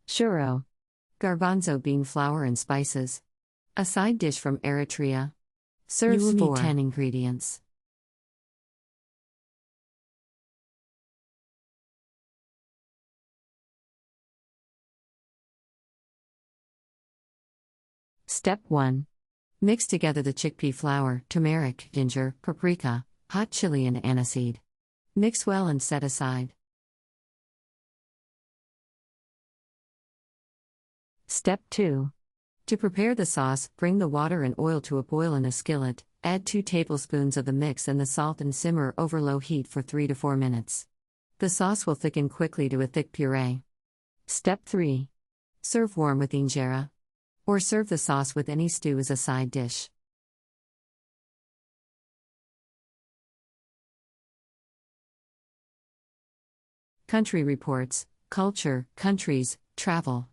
Shuro. Garbanzo bean flour and spices. A side dish from Eritrea. Serve You will need need 10 ingredients. Step 1. Mix together the chickpea flour, turmeric, ginger, paprika, hot chili and aniseed. Mix well and set aside. Step 2. To prepare the sauce, bring the water and oil to a boil in a skillet, add 2 tablespoons of the mix and the salt and simmer over low heat for 3 to 4 minutes. The sauce will thicken quickly to a thick puree. Step 3. Serve warm with injera. Or serve the sauce with any stew as a side dish. Country Reports, Culture, Countries, Travel.